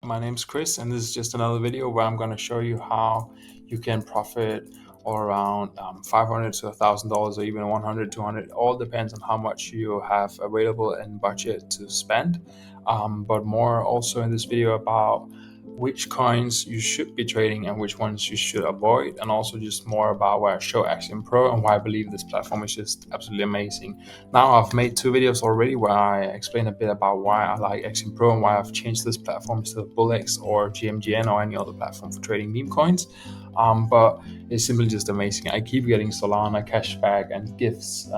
My name's Chris, and this is just another video where I'm going to show you how you can profit around $500 to $1,000 or even 100, 200. It all depends on how much you have available in budget to spend. But more also in this video about which coins you should be trading and which ones you should avoid, and also just more about where I show Axiom Pro and why I believe this platform is just absolutely amazing. Now, I've made 2 videos already where I explain a bit about why I like Axiom Pro and why I've changed this platform instead of Bullx or GMGN or any other platform for trading meme coins. But it's simply just amazing. I keep getting Solana cashback and gifts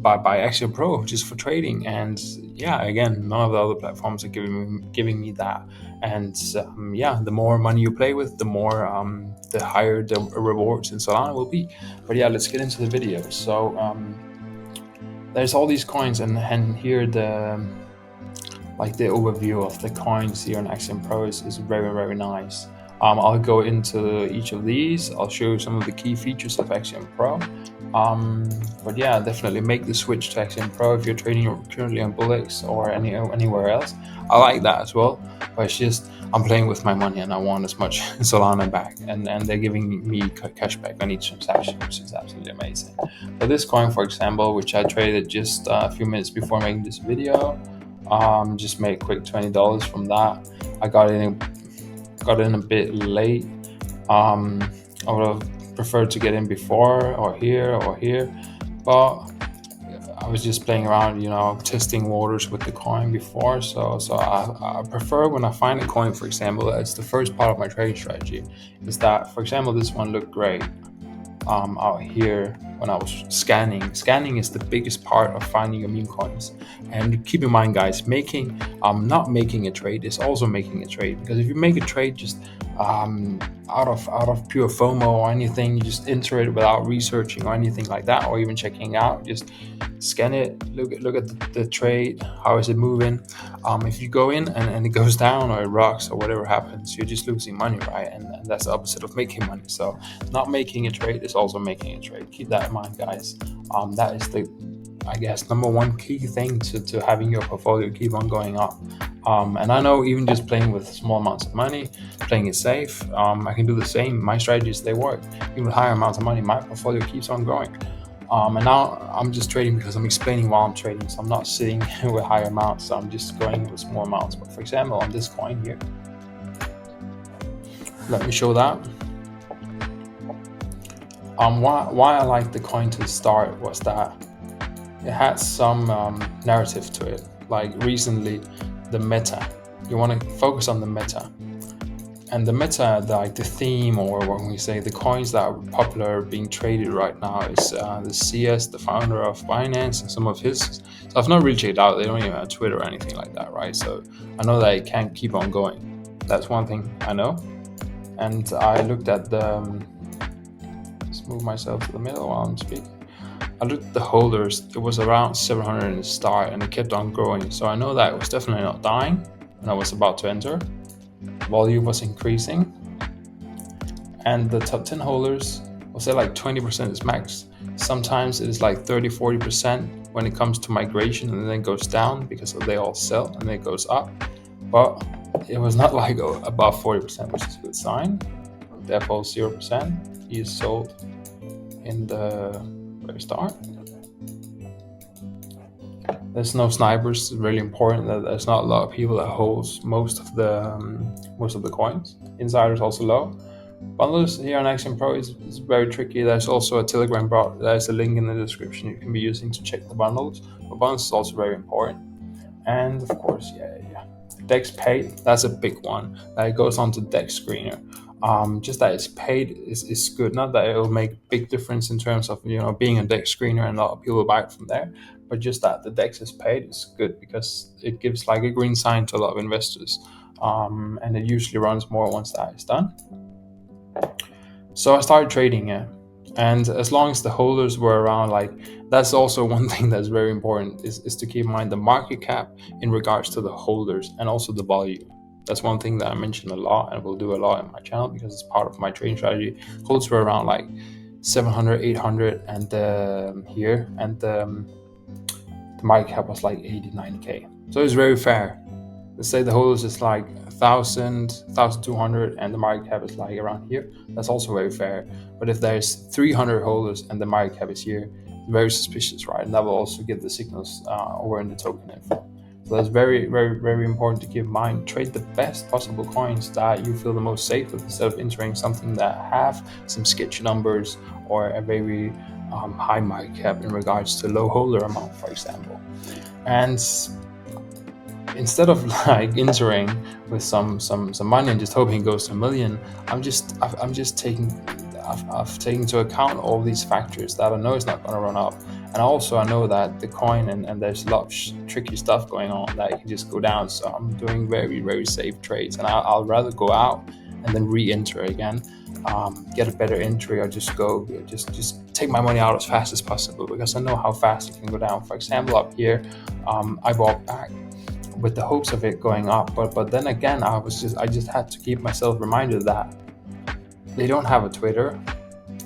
by Axiom Pro just for trading, and yeah, again, none of the other platforms are giving me that. And yeah, the more money you play with, the higher the rewards in Solana will be. But yeah, let's get into the video. So there's all these coins, and here the overview of the coins here on Axiom Pro is very, very nice. I'll go into each of these. I'll show you some of the key features of Axiom Pro. But yeah, definitely make the switch to Axiom Pro if you're trading currently on Bullx or anywhere else. I like that as well, but it's just I'm playing with my money and I want as much Solana back, and they're giving me cash back on each transaction, which is absolutely amazing. But this coin, for example, which I traded just a few minutes before making this video, just made a quick $20 from that. I got in a bit late. I would have preferred to get in before or here, but I was just playing around, testing waters with the coin before. So I prefer when I find a coin, for example, it's the first part of my trading strategy. Is that, for example, this one looked great. Out here when I was scanning. Scanning is the biggest part of finding your meme coins. And keep in mind, guys, not making a trade is also making a trade, because if you make a trade just out of pure FOMO or anything, you just enter it without researching or anything like that, or even checking out, just scan it, look at the trade, how is it moving. If you go in and it goes down or it rocks or whatever happens, you're just losing money, right? And that's the opposite of making money. So not making a trade is also making a trade. Keep that in mind, guys. That is the, I guess, number one key thing to having your portfolio keep on going up. And I know even just playing with small amounts of money, playing it safe, I can do the same. My strategies, they work. Even with higher amounts of money, my portfolio keeps on growing. And now I'm just trading because I'm explaining while I'm trading, so I'm not sitting with higher amounts, so I'm just going with small amounts. But for example, on this coin here, let me show that. Why I like the coin to start was that it had some narrative to it. Like recently, the meta. You want to focus on the meta. And the meta, like the theme, or when we say the coins that are popular being traded right now, is the CS, the founder of Binance, and some of his. So I've not really checked out. They don't even have Twitter or anything like that, right? So I know that it can't keep on going. That's one thing I know. And I looked at the. Let's move myself to the middle while I'm speaking. I looked at the holders. It was around 700 in the start, and it kept on growing. So I know that it was definitely not dying when I was about to enter. Volume was increasing, and the top 10 holders, I'll say like 20% is max. Sometimes it is like 30-40% when it comes to migration, and then it goes down because they all sell, and then it goes up. But it was not like above 40%, which is a good sign. Therefore 0%. He is sold in the very start. There's no snipers. It's really important that there's not a lot of people that holds most of the coins. Insiders also low. Bundles here on Axiom Pro is very tricky. There's also a Telegram bot. There's a link in the description you can be using to check the bundles. But bundles is also very important. And of course, yeah. Dex paid, that's a big one. That goes on to Dex screener. Just that it's paid is good. Not that it will make a big difference in terms of being a Dex screener and a lot of people buy it from there, but just that the Dex is paid is good because it gives like a green sign to a lot of investors, and it usually runs more once that is done. So I started trading it, and as long as the holders were around, like that's also one thing that's very important is to keep in mind the market cap in regards to the holders and also the volume. That's one thing that I mention a lot and will do a lot in my channel because it's part of my trading strategy. Holders were around like 700, 800, and here, and the market cap was like 80, 90K. So it's very fair. let's say the holders is like 1,000, 1,200, and the market cap is like around here. That's also very fair. But if there's 300 holders and the market cap is here, very suspicious, right? And that will also give the signals over in the token info. So that's very, very, very important to keep in mind. Trade the best possible coins that you feel the most safe with, instead of entering something that have some sketchy numbers or a very high market cap in regards to low holder amount, for example. And instead of like entering with some money and just hoping it goes to 1 million, I've taken into account all these factors that I know is not going to run up, and also I know that the coin and there's a lot of tricky stuff going on that can just go down. So I'm doing very, very safe trades, and I'll rather go out and then re-enter again, get a better entry, or just take my money out as fast as possible, because I know how fast it can go down. For example, up here, I bought back with the hopes of it going up, but then again, I just had to keep myself reminded that they don't have a Twitter,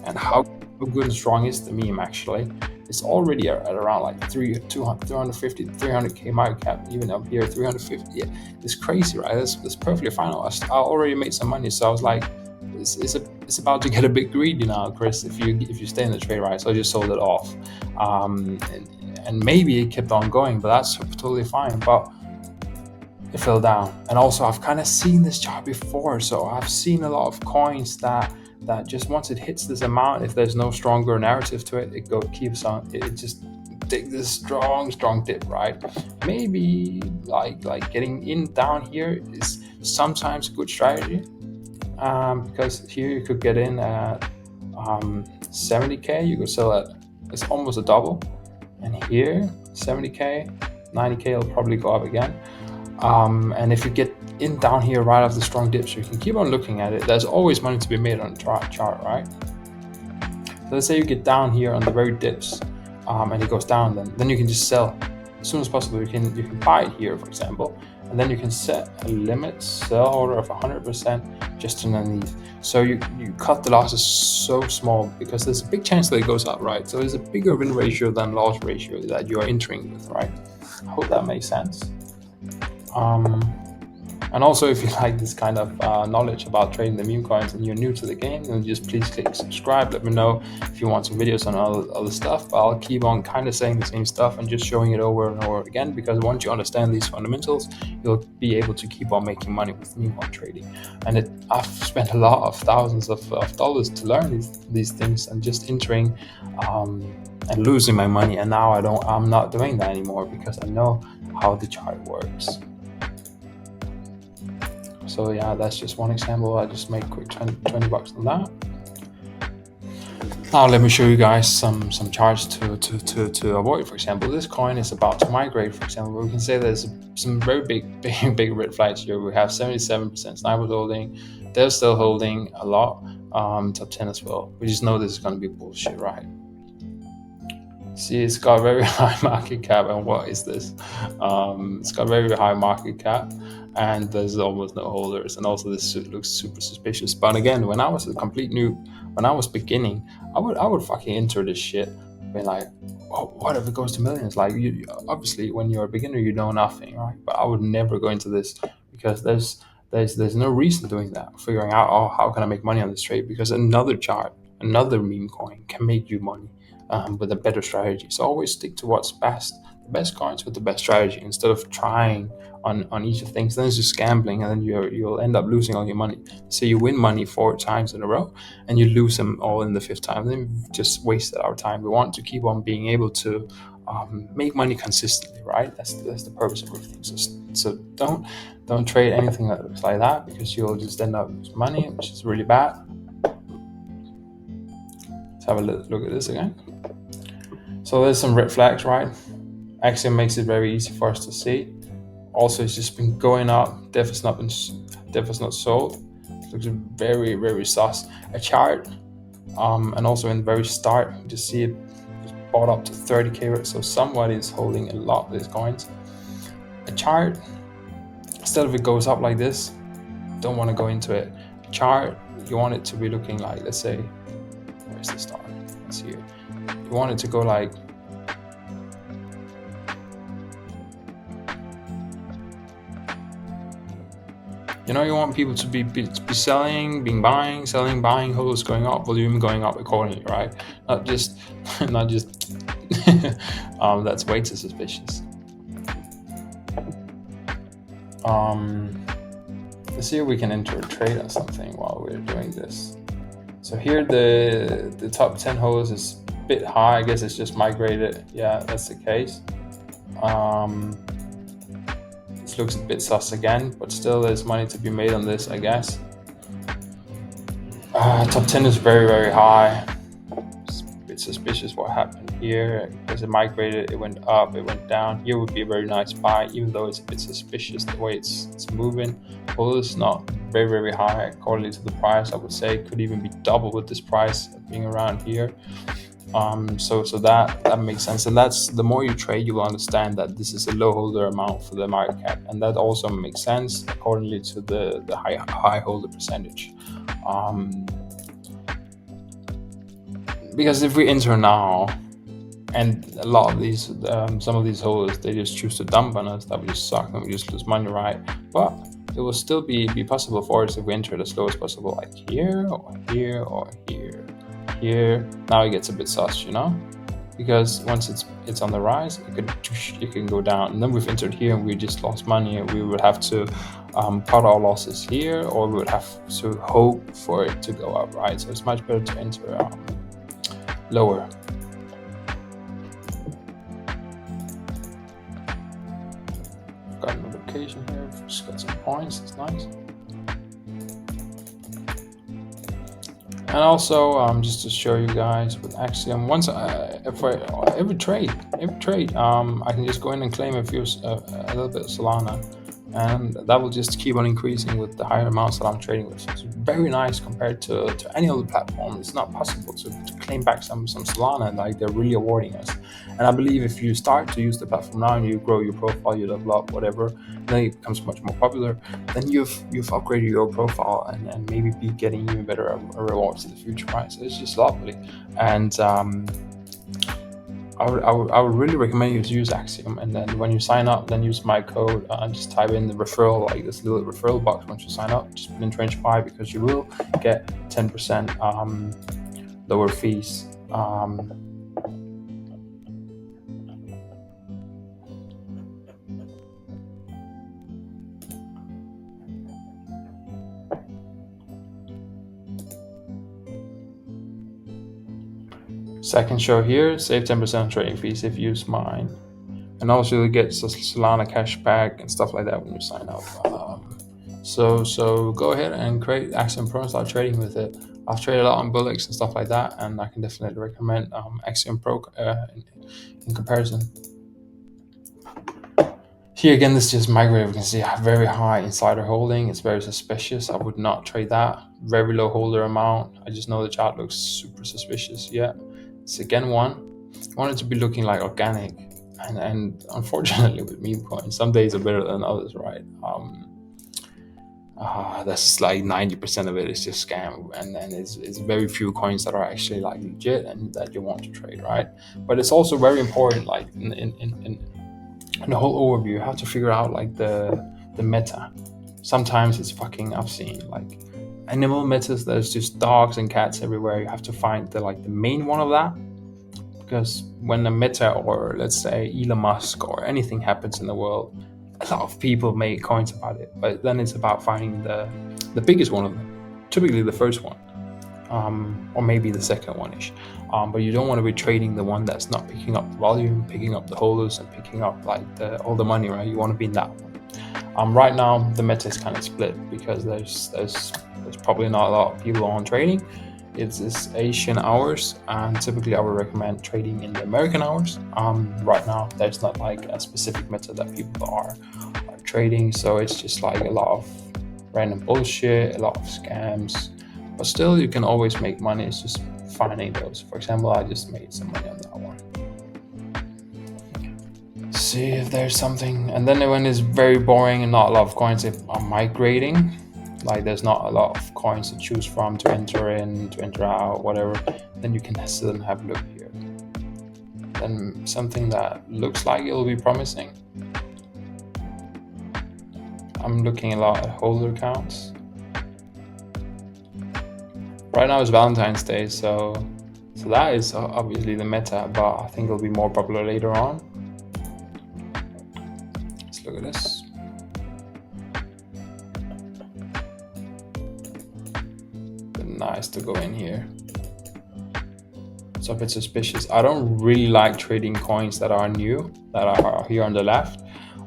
and how good and strong is the meme actually. It's already at around like 250, 300k market cap, even up here 350. Yeah, it's crazy, right? That's perfectly fine. I already made some money, so I was like, it's about to get a bit greedy now, Chris, if you stay in the trade, right? So I just sold it off, and maybe it kept on going, but that's totally fine. But it fell down. And also, I've kind of seen this chart before, so I've seen a lot of coins that just once it hits this amount, if there's no stronger narrative to it, keeps on, it just take this strong dip, right? Maybe like getting in down here is sometimes a good strategy, because here you could get in at 70k, you could sell at, it's almost a double, and here 70k, 90k will probably go up again. And if you get in down here right after the strong dips, you can keep on looking at it. There's always money to be made on the chart, right? So let's say you get down here on the very dips, and it goes down, then you can just sell as soon as possible. You can buy it here, for example, and then you can set a limit sell order of 100% just underneath. So you cut the losses so small, because there's a big chance that it goes up, right? So there's a bigger win ratio than loss ratio that you are entering with, right? I hope that makes sense. And also, if you like this kind of knowledge about trading the meme coins and you're new to the game, then just please click subscribe. Let me know if you want some videos on other stuff. But I'll keep on kind of saying the same stuff and just showing it over and over again, because once you understand these fundamentals, you'll be able to keep on making money with meme coin trading. And I've spent a lot of thousands of dollars to learn these things, and just entering and losing my money. And now I'm not doing that anymore, because I know how the chart works. So yeah, that's just one example. I just made quick 20 bucks on that. Now let me show you guys some charts to avoid. For example, this coin is about to migrate, for example. We can say there's some very big red flags here. We have 77% snipers holding. They're still holding a lot. Top 10 as well. We just know this is going to be bullshit, right? See, it's got very high market cap, and what is this? It's got very high market cap, and there's almost no holders, and also this looks super suspicious. But again, when I was a complete noob, when I was beginning, I would fucking enter this shit, being like, oh, what if it goes to millions? Like, you obviously, when you're a beginner, you know nothing, right? But I would never go into this, because there's no reason doing that, figuring out, oh, how can I make money on this trade? Because another chart, another meme coin can make you money with a better strategy. So always stick to what's best, the best coins with the best strategy, instead of trying on each of things. Then it's just gambling, and then you'll end up losing all your money. So you win money 4 times in a row, and you lose them all in the 5th time. Then we've just wasted our time. We want to keep on being able to make money consistently, right? That's the purpose of everything. So don't trade anything that looks like that, because you'll just end up losing money, which is really bad. Let's have a look at this again. So there's some red flags, right? Axiom makes it very easy for us to see. Also, it's just been going up. Def is not sold. It looks very, very sus. A chart, and also in the very start, you just see it just bought up to 30k. So somebody is holding a lot of these coins. A chart, instead of it goes up like this, don't want to go into it. A chart, you want it to be looking like, let's say, where's the star? It's here. You want it to go like, You know, you want people to be selling, being buying, selling, buying, holds going up, volume going up accordingly, right? Not just not just that's way too suspicious. Let's see if we can enter a trade on something while we're doing this. So here the top 10 holds is a bit high. I guess it's just migrated. Yeah, that's the case. This looks a bit sus again, but still there's money to be made on this, I guess. Top 10 is very, very high. It's a bit suspicious what happened here. As it migrated, it went up, it went down. Here would be a very nice buy, even though it's a bit suspicious the way it's moving. Well, it's not very, very high according to the price. I would say it could even be double with this price being around here. So that makes sense, and that's the more you trade, you will understand that this is a low holder amount for the market cap, and that also makes sense accordingly to the high holder percentage. Because if we enter now, and a lot of these, some of these holders, they just choose to dump on us, that would just suck and we just lose money, right? But it will still be possible for us if we enter as low as possible, like here or here or here. Here now it gets a bit sus, you know, because once it's on the rise, it can go down, and then we've entered here and we just lost money, and we would have to cut our losses here, or we would have to hope for it to go up, right? So it's much better to enter lower. Got a notification here, just got some points, it's nice. And also, just to show you guys with Axiom, once for every trade, I can just go in and claim a little bit of Solana, and that will just keep on increasing with the higher amounts that I'm trading with. So it's very nice compared to any other platform. It's not possible to claim back some Solana, like they're really awarding us. And I believe if you start to use the platform now and you grow your profile, you level up, whatever, then it becomes much more popular, then you've upgraded your profile and maybe be getting even better rewards in the future, right? So it's just lovely. And I would really recommend you to use Axiom, and then when you sign up, then use my code, just type in the referral, like this little referral box once you sign up, just put in Trench 5, because you will get 10% lower fees. Second show here, save 10% on trading fees if you use mine. And also you'll get Solana cashback and stuff like that when you sign up. So go ahead and create Axiom PRO and start trading with it. I've traded a lot on Bullx and stuff like that, and I can definitely recommend Axiom PRO in comparison. Here again, this is just migrated. We can see very high insider holding. It's very suspicious. I would not trade that. Very low holder amount. I just know the chart looks super suspicious. Yeah, it's again one. I want it to be looking like organic, and unfortunately with Memecoin, some days are better than others, right? That's like 90% of it is just scam, and then it's very few coins that are actually like legit and that you want to trade, right? But it's also very important, like in the whole overview, you have to figure out like the meta. Sometimes it's fucking obscene, like animal metas. There's just dogs and cats everywhere. You have to find the main one of that, because when the meta, or let's say Elon Musk or anything happens in the world, a lot of people make coins about it. But then it's about finding the biggest one of them, typically the first one, or maybe the second one-ish. But you don't want to be trading the one that's not picking up the volume, picking up the holders, and picking up like all the money, right? You want to be in that one. Right now the meta is kind of split, because there's probably not a lot of people on trading. It's Asian hours, and typically I would recommend trading in the American hours. Right now there's not like a specific meta that people are trading, so it's just like a lot of random bullshit, a lot of scams. But still, you can always make money. It's just finding those. For example, I just made some money on that one. See if there's something. And then when it's very boring and not a lot of coins are migrating, like there's not a lot of coins to choose from to enter in, to enter out, whatever, then you can still have a look here. Then something that looks like it'll be promising. I'm looking a lot at holder counts. Right now it's Valentine's Day, so that is obviously the meta, but I think it'll be more popular later on. Let's look at this. Nice to go in here. It's a bit suspicious. I don't really like trading coins that are new, that are here on the left,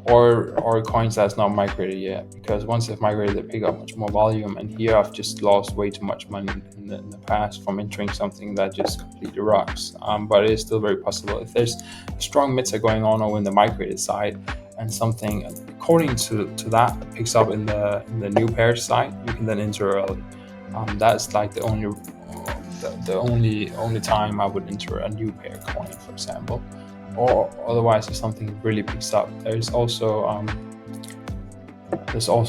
or coins that's not migrated yet, because once they've migrated, they pick up much more volume. And here I've just lost way too much money in the past from entering something that just completely rocks. But it is still very possible. If there's a strong meta going on over in the migrated side, and something according to that picks up in the new pair side, you can then enter early. That's like the only time I would enter a new pair coin, for example. Or otherwise, if something really picks up. There's also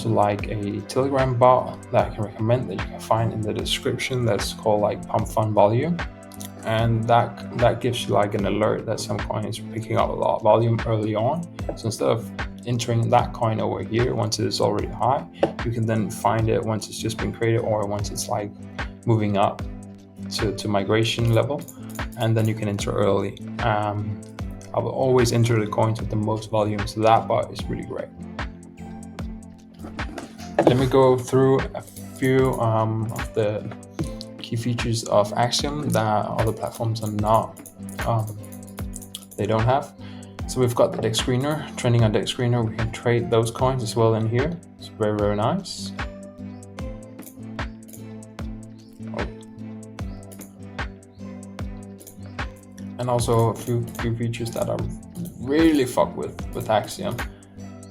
like a Telegram bot that I can recommend that you can find in the description. That's called like Pump Fund Volume, and that gives you like an alert that some coin is picking up a lot of volume early on. So instead of entering that coin over here once it is already high, you can then find it once it's just been created or once it's like moving up to migration level, and then you can enter early. I will always enter the coins with the most volume, so that bot is really great. Let me go through a few of the key features of Axiom that other platforms are not, they don't have. So we've got the deck screener, trending on deck screener. We can trade those coins as well in here. It's very, very nice. And also a few features that I really fuck with Axiom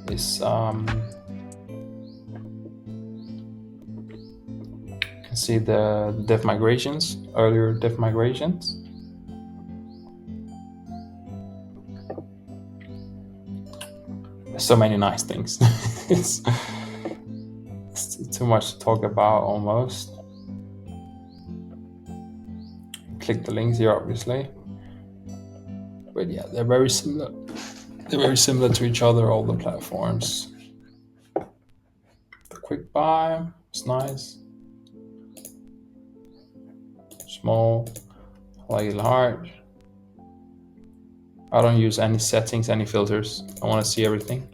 is you can see the diff migrations, earlier diff migrations. There's so many nice things. it's too much to talk about almost. Click the links here, obviously. But yeah, they're very similar. They're very similar to each other, all the platforms. The quick buy is nice. Small, like it large. I don't use any settings, any filters. I want to see everything.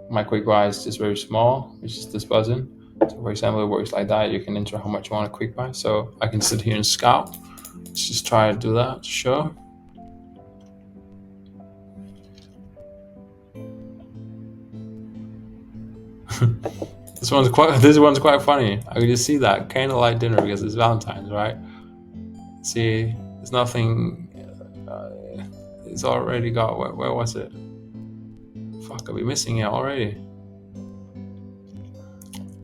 My quick buy is just very small, which is this button. So for example, it works like that. You can enter how much you want to quick buy. So I can sit here and scout. Let's just try to do that to show. This one's quite funny. I can just see that candlelight dinner because it's Valentine's, right? See, there's nothing. It's already got. Where was it? Fuck, I'll be missing it already.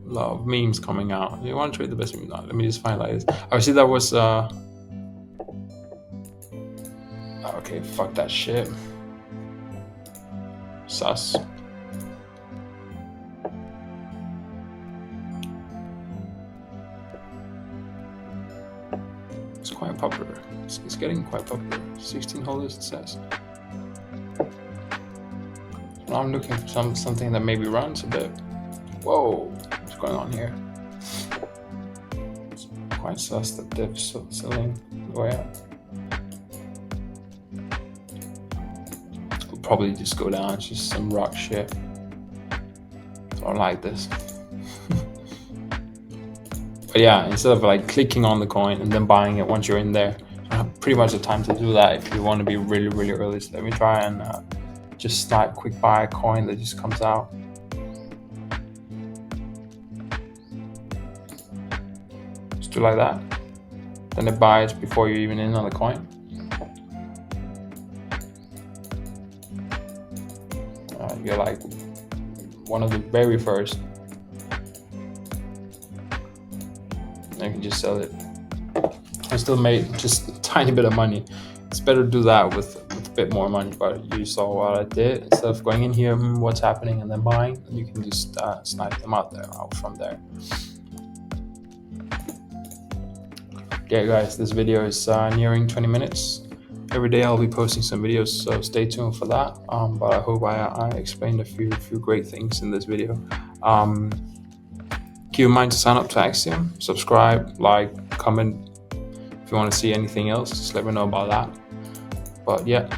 A lot of memes coming out. You want to trade the best meme? No, let me just find like this. I see that was. Okay, fuck that shit. Sus. It's quite popular. It's getting quite popular. 16 holders, it says. Now I'm looking for something that maybe runs a bit. Whoa, what's going on here? It's quite sus that they're selling the way up. I'll probably just go down. It's just some rock shit. I don't like this. But yeah, instead of like clicking on the coin and then buying it once you're in there, you have pretty much the time to do that if you want to be really, really early. So let me try and just like quick buy a coin that just comes out. Just do like that. Then it buys before you're even in on the coin. You're like one of the very first. I can just sell it. I still made just a tiny bit of money. It's better to do that with a bit more money, but you saw what I did. Instead of going in here, what's happening, and then buying, you can just snipe them out from there. Okay guys, this video is nearing 20 minutes. every day I'll be posting some videos, so stay tuned for that. But I hope I explained a few great things in this video. Keep in mind to sign up to Axiom, subscribe, like, comment. If you want to see anything else, just let me know about that. But yeah.